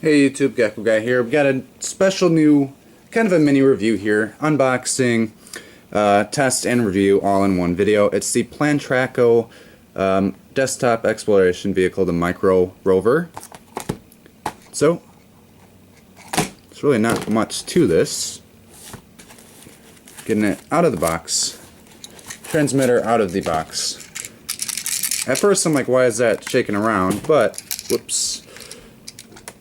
Hey YouTube, GeckoGuy here. We've got a special new, kind of a mini review here. Unboxing, test, and review all in one video. It's the Plantraco desktop exploration vehicle, the Micro Rover. So, there's really not much to this. Getting it out of the box. Transmitter out of the box. At first I'm like, why is that shaking around? But, whoops.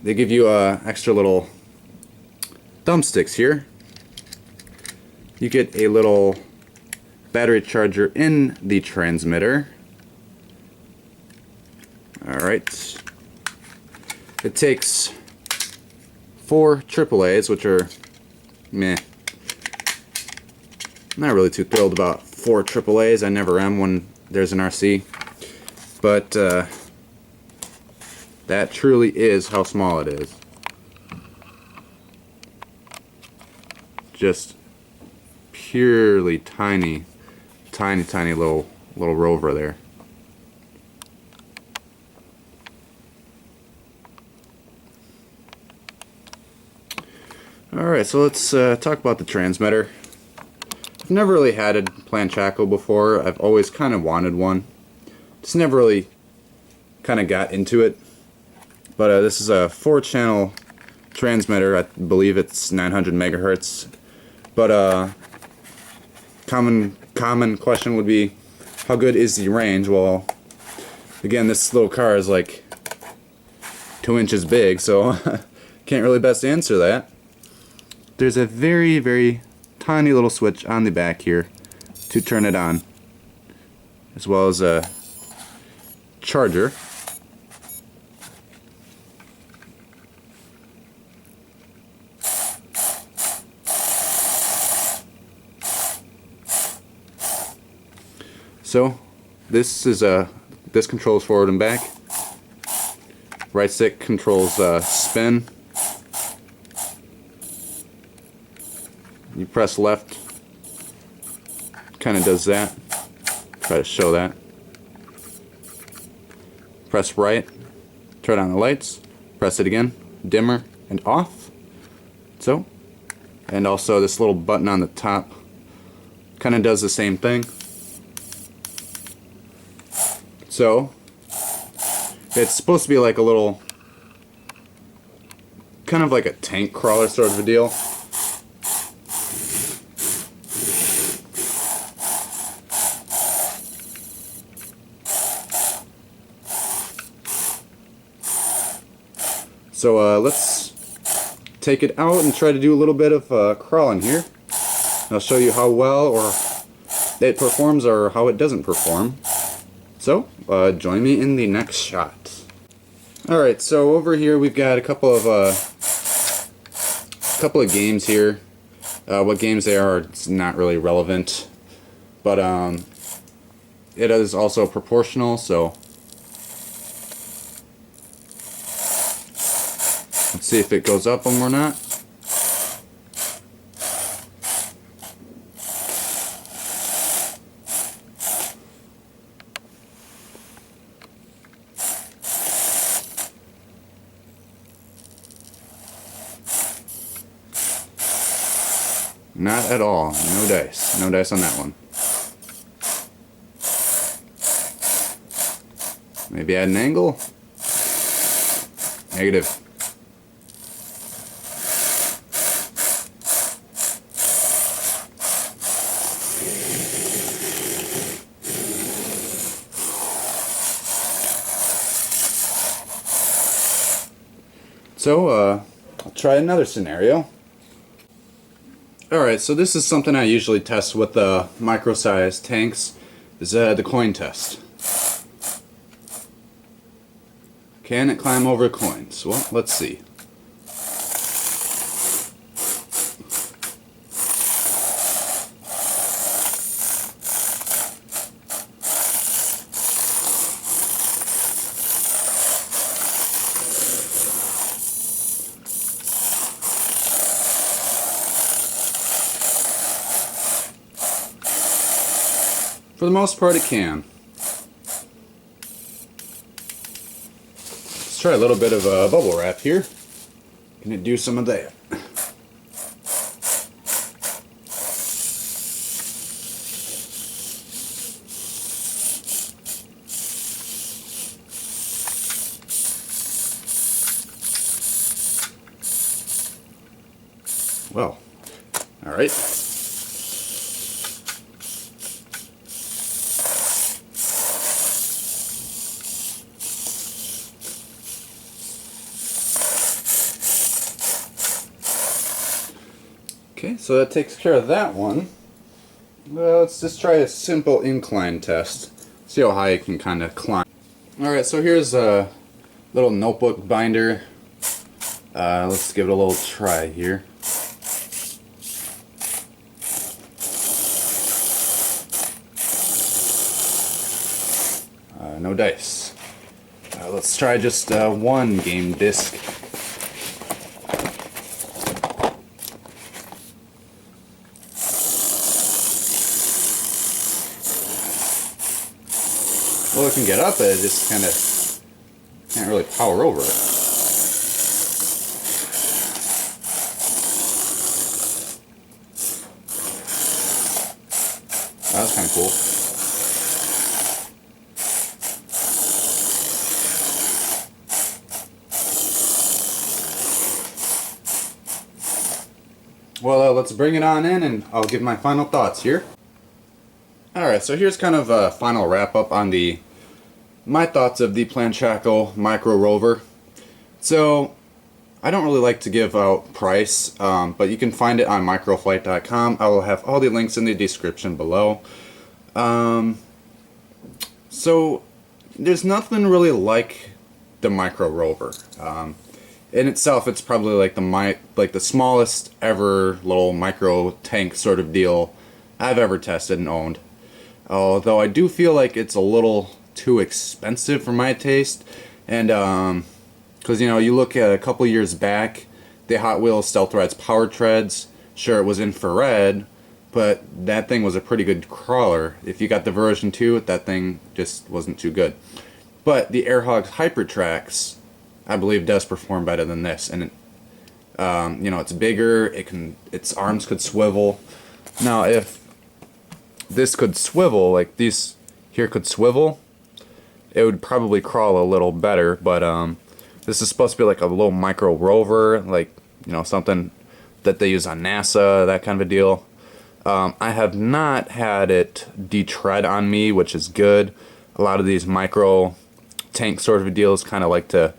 They give you extra little thumbsticks here. You get a little battery charger in the transmitter. Alright. It takes 4 AAAs, which are meh. I'm not really too thrilled about 4 AAAs. I never am when there's an RC. But, that truly is how small it is. Just purely tiny little Rover there. Alright, so let's talk about the transmitter. I've never really had a Plantraco before. I've always kind of wanted one. Just never really kind of got into it. But this is a 4-channel transmitter. I believe it's 900 megahertz. But common question would be, how good is the range? Well, again, this little car is like 2 inches big, so can't really best answer that. There's a very tiny little switch on the back here to turn it on, as well as a charger. So this controls forward and back. Right stick controls spin. You press left, kind of does that. Try to show that. Press right, turn on the lights. Press it again, dimmer and off. So, and also this little button on the top kind of does the same thing. So, it's supposed to be like a little, kind of like a tank crawler sort of a deal. So let's take it out and try to do a little bit of crawling here. I'll show you how well or it performs or how it doesn't perform. So, join me in the next shot. Alright, so over here we've got a couple of games here. What games they are, it's not really relevant. But it is also proportional, so let's see if it goes up when we're not. Not at all. No dice. No dice on that one. Maybe add an angle? Negative. So, I'll try another scenario. Alright, so this is something I usually test with the micro-sized tanks, is the coin test. Can it climb over coins? Well, let's see. For the most part, it can. Let's try a little bit of bubble wrap here. Gonna do some of that. Well, all right. Okay, so that takes care of that one. Well, let's just try a simple incline test. See how high it can kind of climb. Alright, so here's a little notebook binder. Let's give it a little try here. No dice. Let's try just one game disc. Well, it can get up, it just kind of can't really power over it. That was kind of cool. Well, let's bring it on in and I'll give my final thoughts here. Alright, so here's kind of a final wrap up on my thoughts of the Plantraco Micro Rover. So, I don't really like to give out price, but you can find it on microflight.com. I will have all the links in the description below. So, there's nothing really like the Micro Rover. In itself, it's probably like the smallest ever little micro tank sort of deal I've ever tested and owned. Although I do feel like it's a little too expensive for my taste, and because you know, you look at a couple years back, the Hot Wheels Stealth Rides Power Treads. Sure, it was infrared, but that thing was a pretty good crawler. If you got the version 2, that thing just wasn't too good. But the Airhogs Hypertrax, I believe, does perform better than this, and you know, it's bigger. Its arms could swivel. Now, if this could swivel, like these here could swivel, it would probably crawl a little better. But this is supposed to be like a little micro rover, like, you know, something that they use on NASA, that kind of a deal. I have not had it detread on me, which is good. A lot of these micro tank sort of deals kind of like to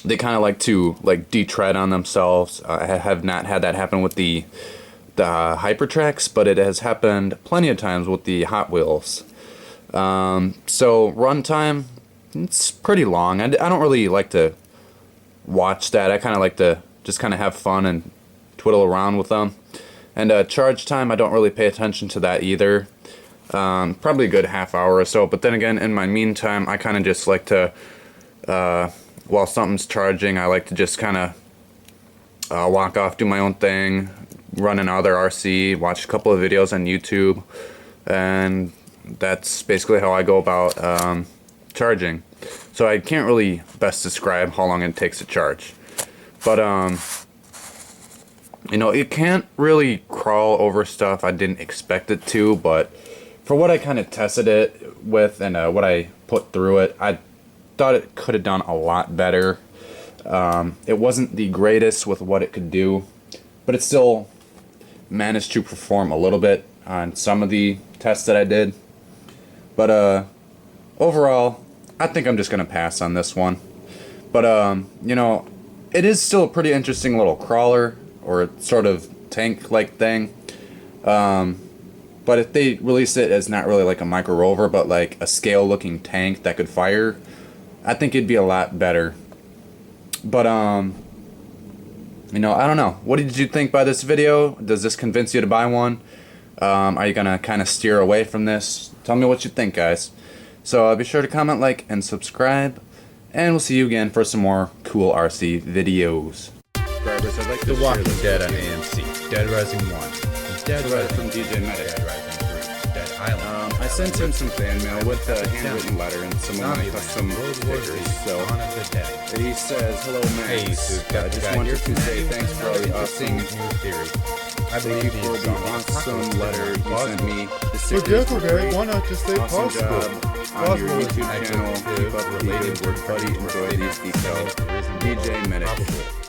they kind of like to detread on themselves. I have not had that happen with the Hypertrax, but it has happened plenty of times with the Hot Wheels. So runtime, it's pretty long. I don't really like to watch that. I kind of like to just kind of have fun and twiddle around with them. And charge time, I don't really pay attention to that either. Probably a good half hour or so, but then again, in my meantime, I kind of just like to, while something's charging, I like to just kind of walk off, do my own thing, run another RC, watch a couple of videos on YouTube, and that's basically how I go about charging. So I can't really best describe how long it takes to charge, but you know, it can't really crawl over stuff. I didn't expect it to, but for what I kind of tested it with and what I put through it, I thought it could have done a lot better. It wasn't the greatest with what it could do, but it still managed to perform a little bit on some of the tests that I did. But overall, I think I'm just going to pass on this one. But, you know, it is still a pretty interesting little crawler, or sort of tank-like thing. But if they release it as not really like a micro rover, but like a scale-looking tank that could fire, I think it'd be a lot better. But, you know, I don't know. What did you think by this video? Does this convince you to buy one? Are you going to kind of steer away from this? Tell me what you think, guys. So be sure to comment, like, and subscribe. And we'll see you again for some more cool RC videos. Subscribers, I'd like to The Walking Dead on AMC, Dead Rising 1, and Dead Rising from DJ Medic. Dead Rising 3, Dead I sent him some fan mail with a handwritten letter and some of my custom stickers. So he says, "Hello, Max. I just wanted to say thanks for all the awesome Thank you for the awesome letter you sent me. The stickers were great. Why not just say Awesome possible? job on your YouTube channel. Keep up the good work, buddy. Enjoy these details. DJ Medic."